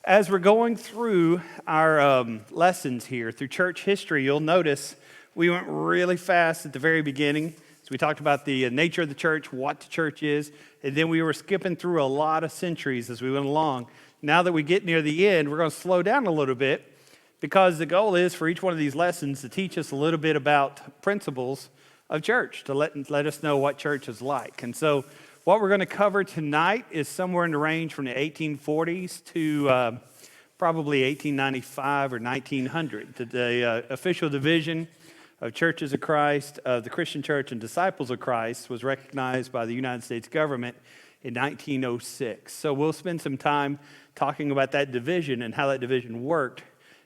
As we're going through our lessons here through church history, you'll notice we went really fast at the very beginning. So we talked about the nature of the church, what the church is, and then we were skipping through a lot of centuries as we went along. Now that we get near the end, we're going to slow down a little bit because the goal is for each one of these lessons to teach us a little bit about principles of church, to let us know what church is like. And so what we're going to cover tonight is somewhere in the range from the 1840s to probably 1895 or 1900. The official division of Churches of Christ, of the Christian Church and Disciples of Christ was recognized by the United States government in 1906. So we'll spend some time talking about that division and how that division worked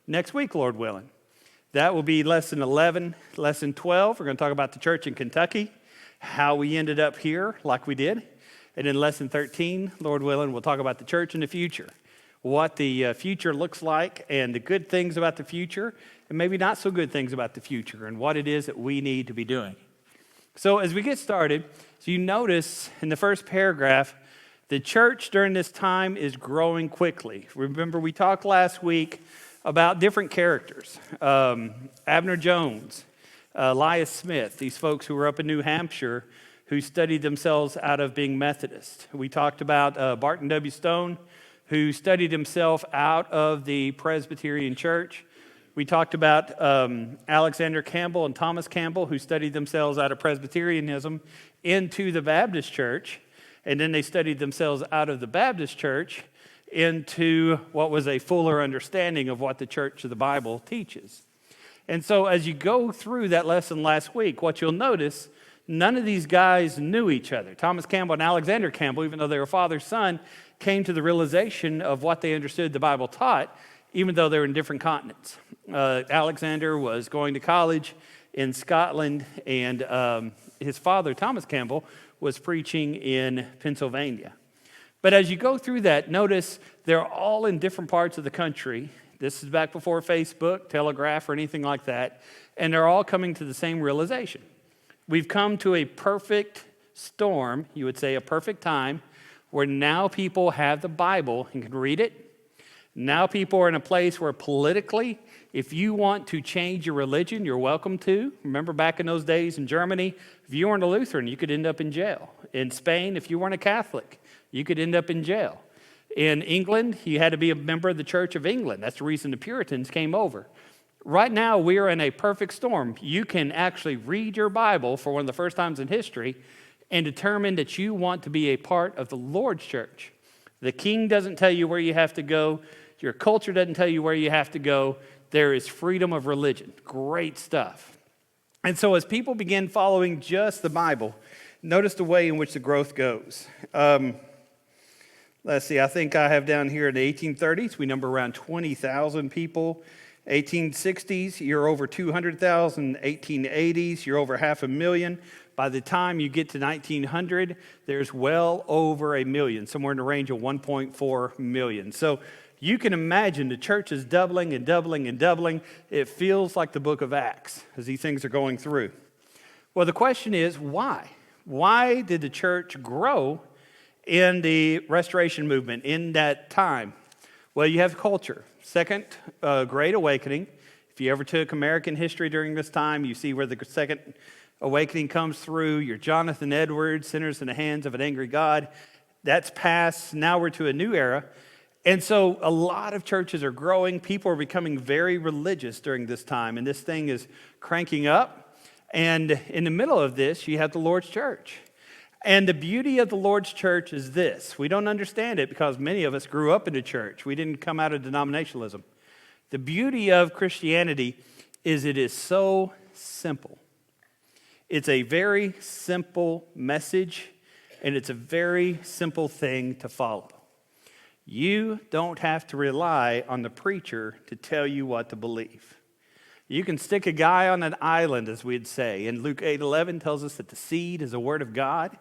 next week, Lord willing. That will be lesson 11. Lesson 12, we're going to talk about the church in Kentucky, how we ended up here like we did. And in lesson 13, Lord willing, we'll talk about the church in the future, what the future looks like and the good things about the future and maybe not so good things about the future and what it is that we need to be doing. So as we get started, so you notice in the first paragraph, the church during this time is growing quickly. Remember, we talked last week about different characters. Abner Jones, Elias Smith, these folks who were up in New Hampshire who studied themselves out of being Methodist. We talked about Barton W. Stone, who studied himself out of the Presbyterian Church. We talked about Alexander Campbell and Thomas Campbell, who studied themselves out of Presbyterianism into the Baptist Church, and then they studied themselves out of the Baptist Church into what was a fuller understanding of what the church of the Bible teaches. And so as you go through that lesson last week, what you'll notice, none of these guys knew each other. Thomas Campbell and Alexander Campbell, even though they were father and son, came to the realization of what they understood the Bible taught, even though they were in different continents. Alexander was going to college in Scotland, and his father, Thomas Campbell, was preaching in Pennsylvania. But as you go through that, notice they're all in different parts of the country. This is back before Facebook, Telegraph, or anything like that, and they're all coming to the same realization. We've come to a perfect storm, you would say a perfect time, where now people have the Bible and can read it. Now people are in a place where politically, if you want to change your religion, you're welcome to. Remember back in those days in Germany, if you weren't a Lutheran, you could end up in jail. In Spain, if you weren't a Catholic, you could end up in jail. In England, you had to be a member of the Church of England. That's the reason the Puritans came over. Right now, we are in a perfect storm. You can actually read your Bible for one of the first times in history and determine that you want to be a part of the Lord's church. The king doesn't tell you where you have to go. Your culture doesn't tell you where you have to go. There is freedom of religion. Great stuff. And so as people begin following just the Bible, notice the way in which the growth goes. Let's see, I think I have down here in the 1830s, we number around 20,000 people. 1860s, you're over 200,000. 1880s, you're over 500,000. By the time you get to 1900, there's well over 1 million, somewhere in the range of 1.4 million. So you can imagine the church is doubling and doubling and doubling. It feels like the book of Acts as these things are going through. Well, the question is, why? Why did the church grow in the Restoration movement in that time? Well, you have culture. Second Great Awakening. If you ever took American history during this time, you see where the Second Awakening comes through. Your Jonathan Edwards, Sinners in the Hands of an Angry God. That's past. Now we're to a new era. And so a lot of churches are growing. People are becoming very religious during this time. And this thing is cranking up. And in the middle of this, you have the Lord's church. And the beauty of the Lord's church is this. We don't understand it because many of us grew up in the church. We didn't come out of denominationalism. The beauty of Christianity is it is so simple. It's a very simple message, and it's a very simple thing to follow. You don't have to rely on the preacher to tell you what to believe. You can stick a guy on an island, as we'd say. And Luke 8:11 tells us that the seed is the word of God.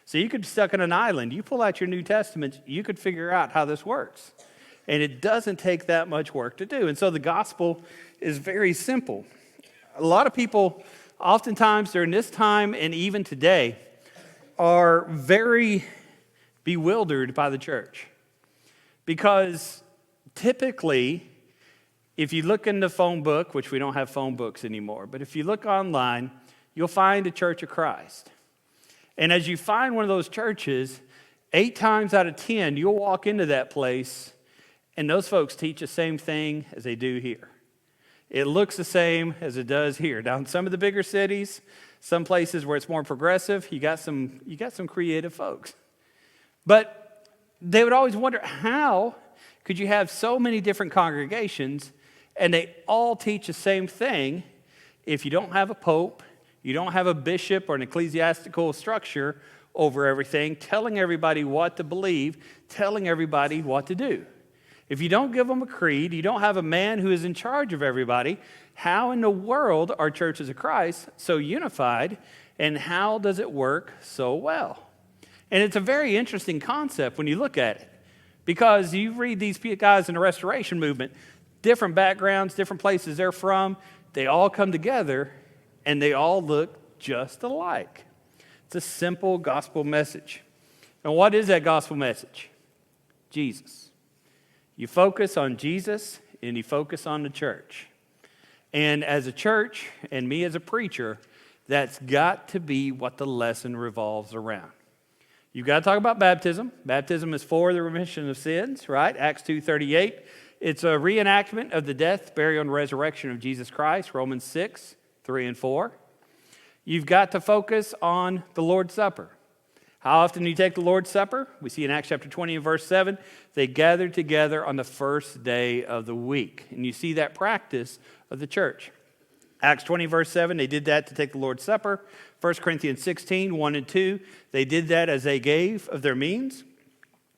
So you could be stuck on an island. You pull out your New Testament, you could figure out how this works. And it doesn't take that much work to do. And so the gospel is very simple. A lot of people, oftentimes during this time and even today, are very bewildered by the church. Because typically, if you look in the phone book, which we don't have phone books anymore, but if you look online, you'll find a Church of Christ. And as you find one of those churches, 8 times out of 10, you'll walk into that place, and those folks teach the same thing as they do here. It looks the same as it does here. Now, in some of the bigger cities, some places where it's more progressive, you got some creative folks. But they would always wonder, how could you have so many different congregations and they all teach the same thing if you don't have a pope, you don't have a bishop or an ecclesiastical structure over everything, telling everybody what to believe, telling everybody what to do? If you don't give them a creed, you don't have a man who is in charge of everybody, how in the world are churches of Christ so unified, and how does it work so well? And it's a very interesting concept when you look at it, because you read these guys in the Restoration movement, different backgrounds, different places they're from, they all come together, and they all look just alike. It's a simple gospel message. And what is that gospel message? Jesus. You focus on Jesus, and you focus on the church. And as a church, and me as a preacher, that's got to be what the lesson revolves around. You've got to talk about baptism. Baptism is for the remission of sins, right? Acts 2:38. It's a reenactment of the death, burial, and resurrection of Jesus Christ, Romans 6:3 and 4. You've got to focus on the Lord's Supper. How often do you take the Lord's Supper? We see in Acts chapter 20 and verse 7, they gathered together on the first day of the week. And you see that practice of the church. Acts 20 verse 7, they did that to take the Lord's Supper. 1 Corinthians 16, 1 and 2, they did that as they gave of their means.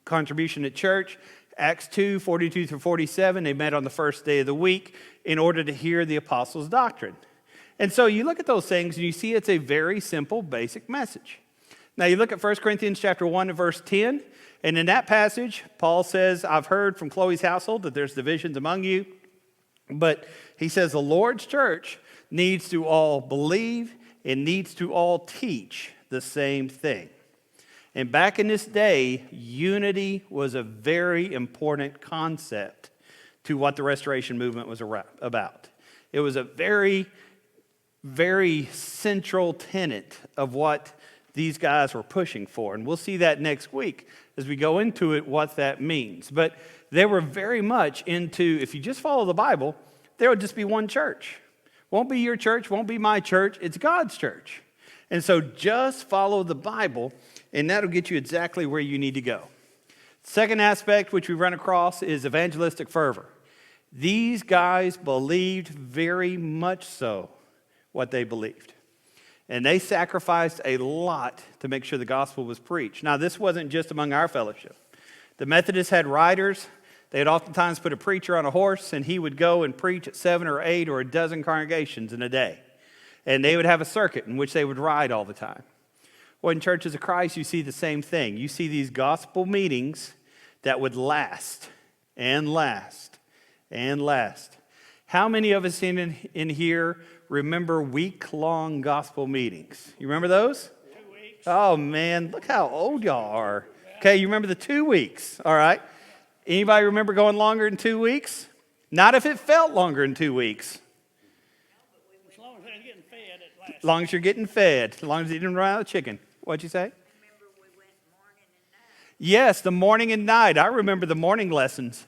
Contribution to church. Acts 2, 42 through 47, they met on the first day of the week in order to hear the apostles' doctrine. And so you look at those things and you see it's a very simple, basic message. Now you look at 1 Corinthians chapter 1 and verse 10, and in that passage, Paul says, I've heard from Chloe's household that there's divisions among you, but he says the Lord's church needs to all believe and needs to all teach the same thing. And back in this day, unity was a very important concept to what the Restoration movement was about. It was a very, very central tenet of what these guys were pushing for. And we'll see that next week as we go into it, what that means. But they were very much into, if you just follow the Bible, there would just be one church. Won't be your church, won't be my church, it's God's church. And so just follow the Bible, and that'll get you exactly where you need to go. Second aspect, which we run across, is evangelistic fervor. These guys believed very much so what they believed. And they sacrificed a lot to make sure the gospel was preached. Now, this wasn't just among our fellowship. The Methodists had riders. They'd oftentimes put a preacher on a horse, and he would go and preach at 7 or 8 or a dozen congregations in a day. And they would have a circuit in which they would ride all the time. Well, in Churches of Christ, you see the same thing. You see these gospel meetings that would last and last and last. How many of us in here remember week-long gospel meetings? You remember those? 2 weeks. Oh, man, look how old y'all are. Okay, you remember the 2 weeks, all right? Anybody remember going longer than 2 weeks? Not if it felt longer than 2 weeks. As long as they're getting fed, it lasts. As long as you're getting fed, as long as you didn't run out of chicken. What'd you say? Remember we went morning and night. Yes, the morning and night. I remember the morning lessons.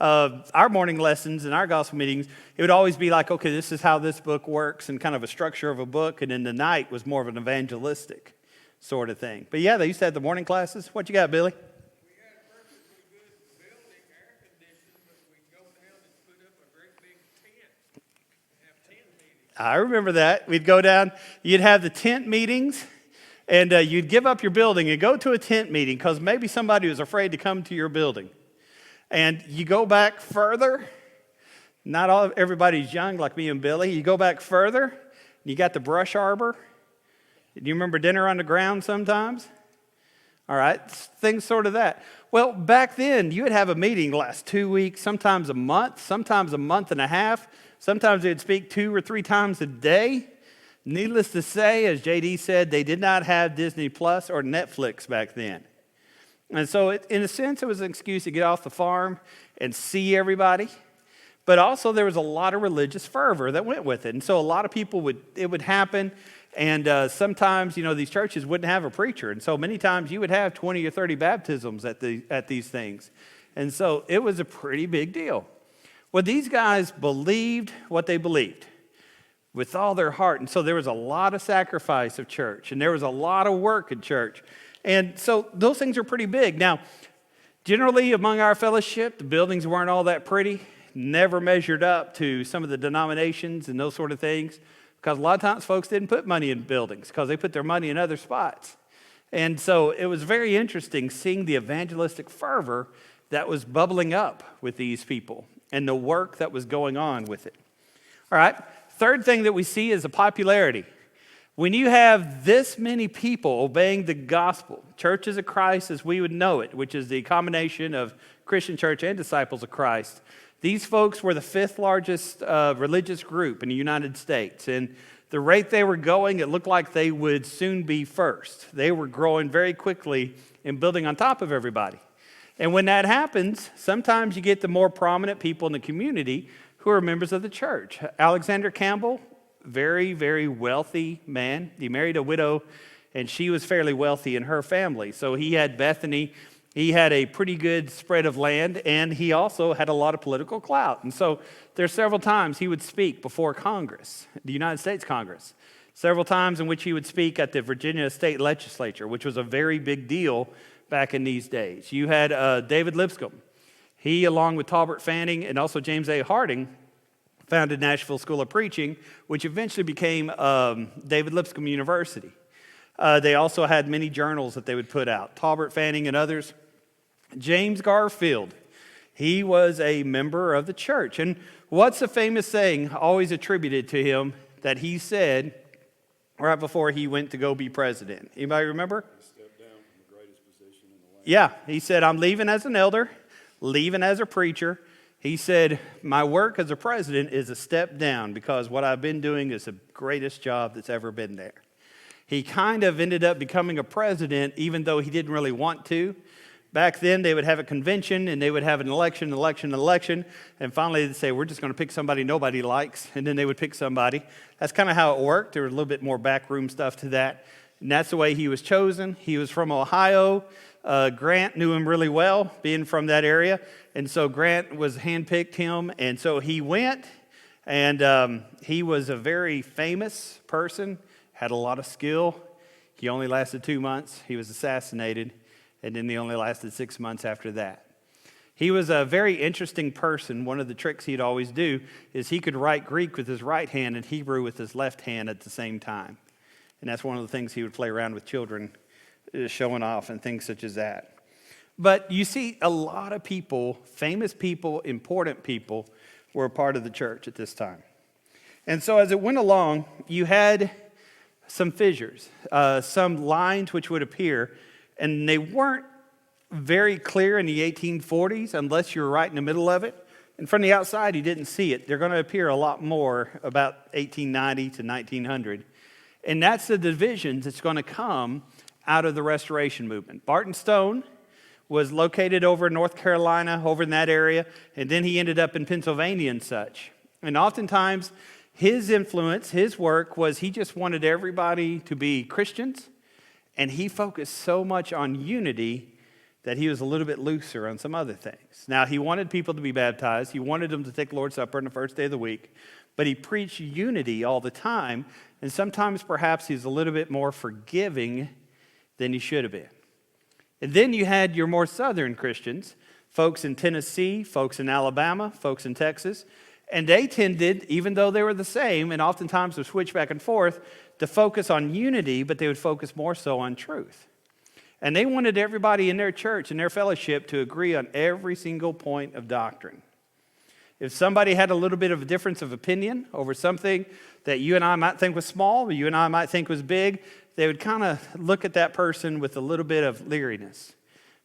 Our morning lessons and our gospel meetings, it would always be like, okay, this is how this book works, and kind of a structure of a book, and then the night was more of an evangelistic sort of thing. But yeah, they used to have the morning classes. What you got, Billy? We had a perfectly good building, air conditioned, but we'd go down and put up a great big tent and have tent meetings. I remember that. We'd go down, you'd have the tent meetings, and you'd give up your building and go to a tent meeting because maybe somebody was afraid to come to your building. And you go back further. Not everybody's young like me and Billy. You go back further. You got the brush arbor. Do you remember dinner on the ground sometimes? All right, things sort of that. Well, back then, you would have a meeting last 2 weeks, sometimes a month and a half. Sometimes they'd speak 2 or 3 times a day. Needless to say, as JD said, they did not have Disney Plus or Netflix back then. And so in a sense, it was an excuse to get off the farm and see everybody. But also there was a lot of religious fervor that went with it. And so a lot of people it would happen. And sometimes, these churches wouldn't have a preacher. And so many times you would have 20 or 30 baptisms at these things. And so it was a pretty big deal. Well, these guys believed what they believed with all their heart. And so there was a lot of sacrifice of church. And there was a lot of work in church. And so those things are pretty big. Now, generally among our fellowship, the buildings weren't all that pretty. Never measured up to some of the denominations and those sort of things. Because a lot of times folks didn't put money in buildings because they put their money in other spots. And so it was very interesting seeing the evangelistic fervor that was bubbling up with these people and the work that was going on with it. All right, third thing that we see is the popularity. When you have this many people obeying the gospel, churches of Christ as we would know it, which is the combination of Christian church and disciples of Christ, these folks were the fifth largest religious group in the United States. And the rate they were going, it looked like they would soon be first. They were growing very quickly and building on top of everybody. And when that happens, sometimes you get the more prominent people in the community who are members of the church. Alexander Campbell, very, very wealthy man. He married a widow, and she was fairly wealthy in her family. So he had Bethany. He had a pretty good spread of land, and he also had a lot of political clout. And so there's several times he would speak before Congress, the United States Congress. Several times in which he would speak at the Virginia State Legislature, which was a very big deal back in these days. You had David Lipscomb. He, along with Talbert Fanning and also James A. Harding, founded Nashville School of Preaching, which eventually became David Lipscomb University. They also had many journals that they would put out, Talbert Fanning and others. James Garfield, he was a member of the church. And what's a famous saying always attributed to him that he said right before he went to go be president? Anybody remember? Stepped down from the greatest position in the land. Yeah, he said, I'm leaving as an elder, leaving as a preacher. He said, my work as a president is a step down because what I've been doing is the greatest job that's ever been there. He kind of ended up becoming a president even though he didn't really want to. Back then, they would have a convention, and they would have an election, and finally they'd say, we're just going to pick somebody nobody likes, and then they would pick somebody. That's kind of how it worked. There was a little bit more backroom stuff to that, and that's the way he was chosen. He was from Ohio. Grant knew him really well, being from that area, and so Grant was handpicked him, and so he went, and he was a very famous person, had a lot of skill. He only lasted 2 months. He was assassinated. And then he only lasted 6 months after that. He was a very interesting person. One of the tricks he'd always do is he could write Greek with his right hand and Hebrew with his left hand at the same time. And that's one of the things he would play around with children, showing off and things such as that. But you see a lot of people, famous people, important people, were a part of the church at this time. And so as it went along, you had some fissures, some lines which would appear. And they weren't very clear in the 1840s unless you were right in the middle of it. And from the outside, you didn't see it. They're going to appear a lot more about 1890 to 1900. And that's the divisions that's going to come out of the Restoration movement. Barton Stone was located over in North Carolina, over in that area. And then he ended up in Pennsylvania and such. And oftentimes, his influence, his work was he just wanted everybody to be Christians. And he focused so much on unity that he was a little bit looser on some other things. Now, he wanted people to be baptized. He wanted them to take Lord's Supper on the first day of the week. But he preached unity all the time. And sometimes perhaps he's a little bit more forgiving than he should have been. And then you had your more southern Christians, folks in Tennessee, folks in Alabama, folks in Texas. And they tended, even though they were the same, and oftentimes would switch back and forth, to focus on unity, but they would focus more so on truth. And they wanted everybody in their church and their fellowship to agree on every single point of doctrine. If somebody had a little bit of a difference of opinion over something that you and I might think was small, or you and I might think was big, they would kind of look at that person with a little bit of leeriness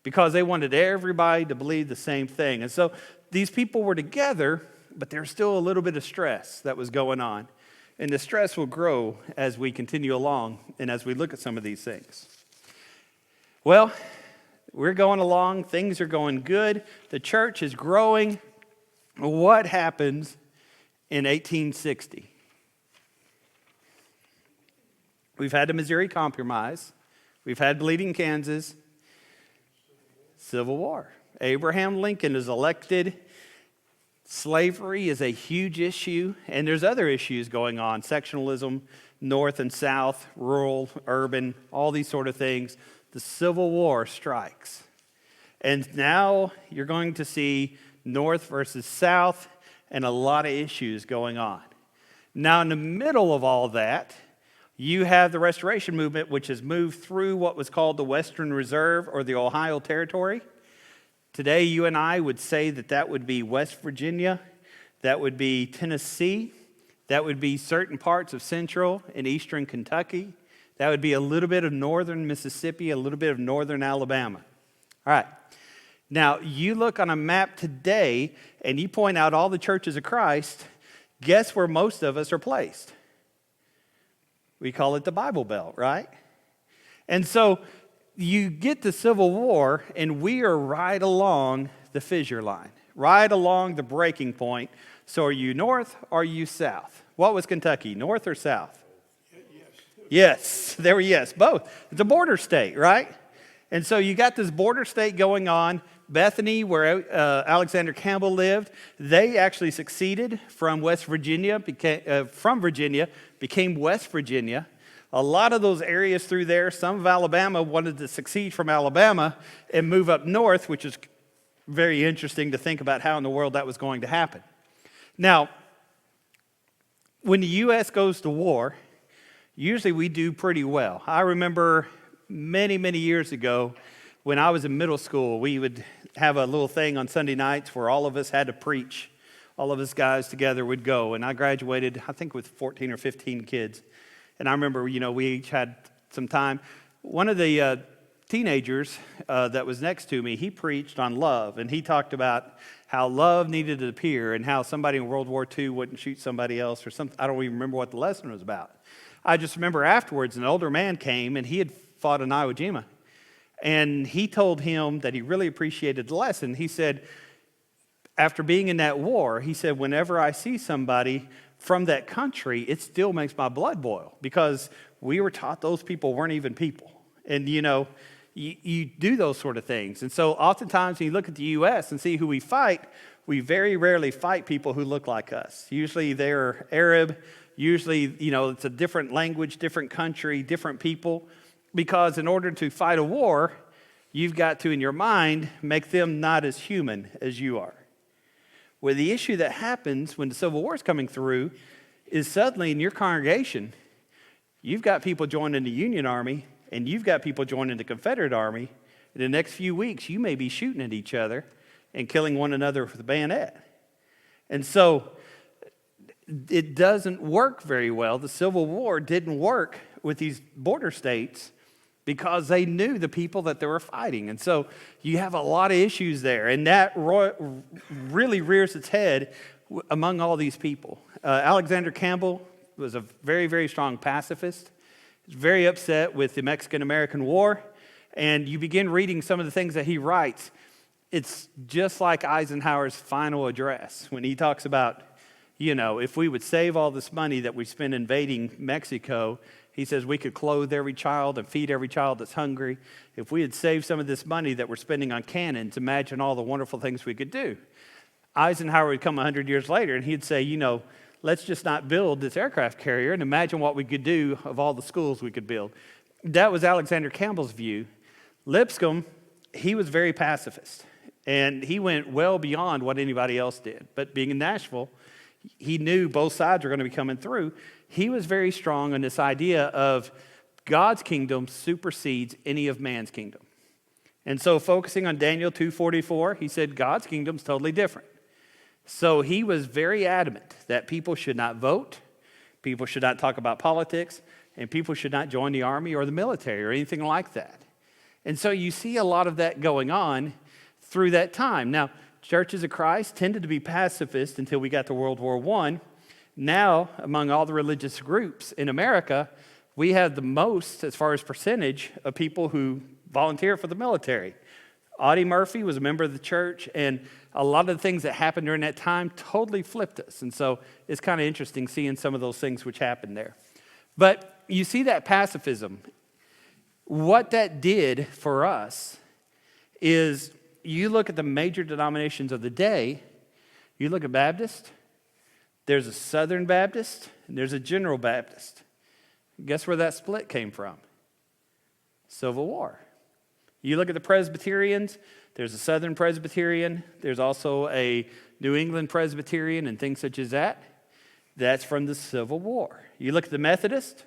because they wanted everybody to believe the same thing. And so these people were together, but there's still a little bit of stress that was going on. And the stress will grow as we continue along and as we look at some of these things. Well, We're going along. Things are going good. The church is growing. What happens in 1860? We've had the Missouri Compromise. We've had Bleeding Kansas. Civil War. Abraham Lincoln is elected. Slavery is a huge issue, and there's other issues going on. Sectionalism, north and south, rural, urban, all these sort of things. The Civil War strikes. And now you're going to see north versus south and a lot of issues going on. Now, in the middle of all that, you have the Restoration Movement, which has moved through what was called the Western Reserve or the Ohio Territory. Today, you and I would say that that would be West Virginia, that would be Tennessee, that would be certain parts of central and eastern Kentucky, that would be a little bit of northern Mississippi, a little bit of northern Alabama. All right. Now, you look on a map today and you point out all the churches of Christ, guess where most of us are placed? We call it the Bible Belt, right? And so you get the Civil War, and we are right along the fissure line, right along the breaking point. So are you north or are you south? What was Kentucky, north or south? Yes, there were yes, both. It's a border state, right? And so you got this border state going on. Bethany, where Alexander Campbell lived, they actually succeeded from West Virginia, became West Virginia. A lot of those areas through there, some of Alabama wanted to succeed from Alabama and move up north, which is very interesting to think about how in the world that was going to happen. Now, when the U.S. goes to war, usually we do pretty well. I remember many, many years ago when I was in middle school, we would have a little thing on Sunday nights where all of us had to preach. All of us guys together would go. And I graduated, I think, with 14 or 15 kids. And I remember, we each had some time. One of the teenagers that was next to me, he preached on love. And he talked about how love needed to appear and how somebody in World War II wouldn't shoot somebody else or something. I don't even remember what the lesson was about. I just remember afterwards an older man came and he had fought in Iwo Jima. And he told him that he really appreciated the lesson. He said, after being in that war, he said, whenever I see somebody from that country, it still makes my blood boil because we were taught those people weren't even people. And, you do those sort of things. And so oftentimes when you look at the U.S. and see who we fight, we very rarely fight people who look like us. Usually they're Arab. Usually, it's a different language, different country, different people. Because in order to fight a war, you've got to, in your mind, make them not as human as you are. Well, the issue that happens when the Civil War is coming through is suddenly in your congregation, you've got people joining the Union Army and you've got people joining the Confederate Army. In the next few weeks, you may be shooting at each other and killing one another with a bayonet. And so it doesn't work very well. The Civil War didn't work with these border states because they knew the people that they were fighting. And so you have a lot of issues there. And that really rears its head among all these people. Alexander Campbell was a very, very strong pacifist. He's very upset with the Mexican-American War. And you begin reading some of the things that he writes. It's just like Eisenhower's final address when he talks about, if we would save all this money that we spend invading Mexico, he says we could clothe every child and feed every child that's hungry. If we had saved some of this money that we're spending on cannons, imagine all the wonderful things we could do. Eisenhower would come 100 years later and he'd say, let's just not build this aircraft carrier and imagine what we could do of all the schools we could build. That was Alexander Campbell's view. Lipscomb, he was very pacifist. And he went well beyond what anybody else did. But being in Nashville, he knew both sides were going to be coming through. He was very strong on this idea of God's kingdom supersedes any of man's kingdom. And so focusing on Daniel 2:44, he said God's kingdom's totally different. So he was very adamant that people should not vote, people should not talk about politics, and people should not join the army or the military or anything like that. And so you see a lot of that going on through that time. Now, churches of Christ tended to be pacifist until we got to World War I. Now, among all the religious groups in America, we have the most, as far as percentage, of people who volunteer for the military. Audie Murphy was a member of the church, and a lot of the things that happened during that time totally flipped us. And so it's kind of interesting seeing some of those things which happened there. But you see that pacifism. What that did for us is you look at the major denominations of the day, you look at Baptist, there's a Southern Baptist, and there's a General Baptist. Guess where that split came from? Civil War. You look at the Presbyterians, there's a Southern Presbyterian, there's also a New England Presbyterian and things such as that. That's from the Civil War. You look at the Methodist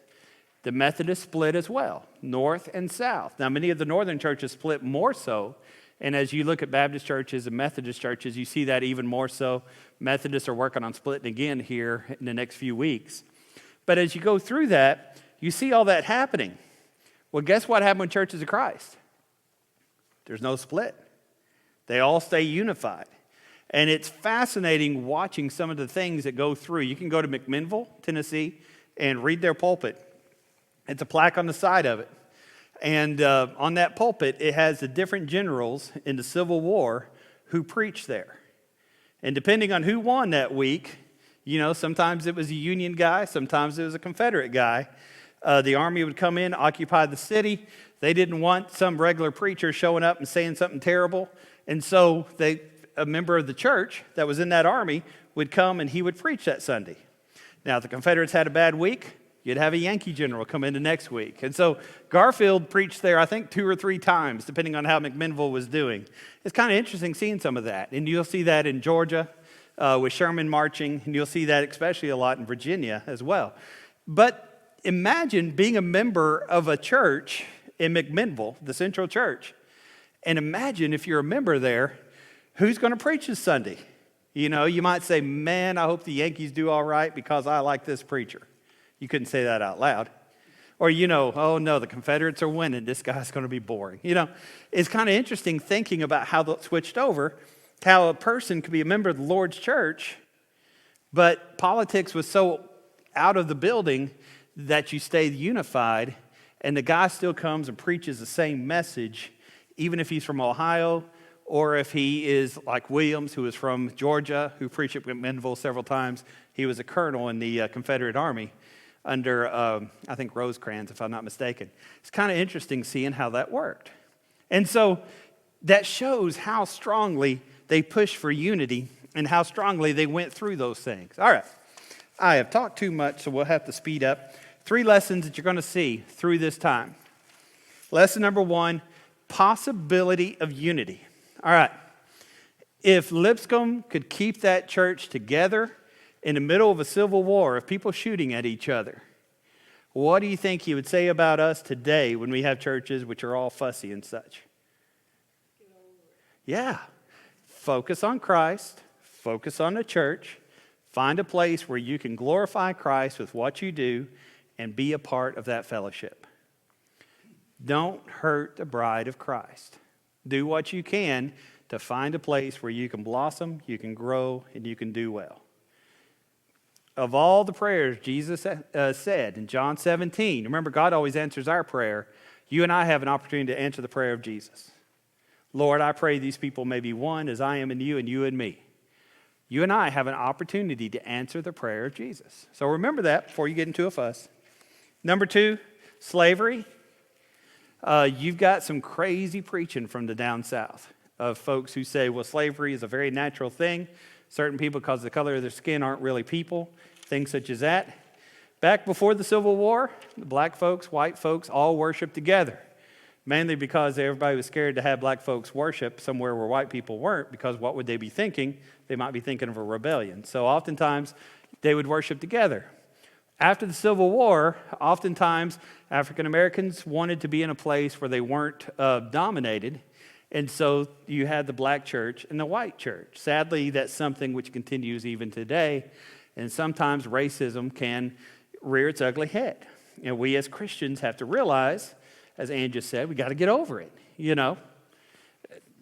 split as well, North and South. Now, many of the Northern churches split more so, and as you look at Baptist churches and Methodist churches, you see that even more so. Methodists are working on splitting again here in the next few weeks. But as you go through that, you see all that happening. Well, guess what happened with Churches of Christ? There's no split. They all stay unified. And it's fascinating watching some of the things that go through. You can go to McMinnville, Tennessee, and read their pulpit. It's a plaque on the side of it. And on that pulpit, it has the different generals in the Civil War who preached there. And depending on who won that week, you know, sometimes it was a Union guy, sometimes it was a Confederate guy. The army would come in, occupy the city. They didn't want some regular preacher showing up and saying something terrible. And so a member of the church that was in that army would come and he would preach that Sunday. Now, if the Confederates had a bad week, you'd have a Yankee general come in the next week. And so Garfield preached there, I think, 2 or 3 times, depending on how McMinnville was doing. It's kind of interesting seeing some of that. And you'll see that in Georgia with Sherman marching, and you'll see that especially a lot in Virginia as well. But imagine being a member of a church in McMinnville, the Central Church, and imagine if you're a member there, who's going to preach this Sunday? You know, you might say, man, I hope the Yankees do all right because I like this preacher. You couldn't say that out loud. Or, you know, oh no, the Confederates are winning. This guy's going to be boring. You know, it's kind of interesting thinking about how that switched over, how a person could be a member of the Lord's church, but politics was so out of the building that you stayed unified, and the guy still comes and preaches the same message, even if he's from Ohio, or if he is like Williams, who is from Georgia, who preached at McMinnville several times. He was a colonel in the Confederate Army under, I think, Rosecrans, if I'm not mistaken. It's kind of interesting seeing how that worked. And so that shows how strongly they pushed for unity and how strongly they went through those things. All right, I have talked too much, so we'll have to speed up. 3 lessons that you're going to see through this time. Lesson number 1, possibility of unity. All right, if Lipscomb could keep that church together in the middle of a civil war, of people shooting at each other, what do you think he would say about us today when we have churches which are all fussy and such? Yeah, focus on Christ, focus on the church, find a place where you can glorify Christ with what you do and be a part of that fellowship. Don't hurt the bride of Christ. Do what you can to find a place where you can blossom, you can grow, and you can do well. Of all the prayers Jesus said in John 17, remember, God always answers our prayer. You and I have an opportunity to answer the prayer of Jesus. Lord, I pray these people may be one as I am in you and you in me. You and I have an opportunity to answer the prayer of Jesus. So remember that before you get into a fuss. Number 2, slavery. You've got some crazy preaching from the down south of folks who say, well, slavery is a very natural thing. Certain people, because of the color of their skin, aren't really people. Things such as that. Back before the Civil War, the black folks, white folks, all worshiped together. Mainly because everybody was scared to have black folks worship somewhere where white people weren't, because what would they be thinking? They might be thinking of a rebellion. So oftentimes, they would worship together. After the Civil War, oftentimes African Americans wanted to be in a place where they weren't dominated, and so you had the black church and the white church. Sadly, that's something which continues even today, and sometimes racism can rear its ugly head. And we as Christians have to realize, as Ann just said, we got to get over it. You know,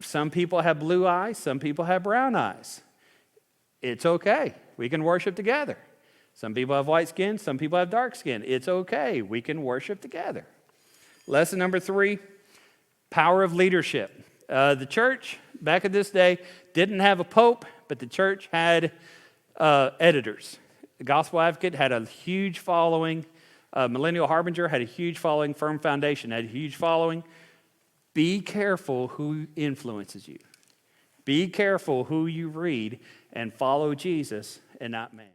some people have blue eyes, some people have brown eyes. It's okay. We can worship together. Some people have white skin, some people have dark skin. It's okay. We can worship together. Lesson number 3, power of leadership. The church, back in this day, didn't have a pope, but the church had editors. The Gospel Advocate had a huge following. Millennial Harbinger had a huge following. Firm Foundation had a huge following. Be careful who influences you. Be careful who you read, and follow Jesus and not man.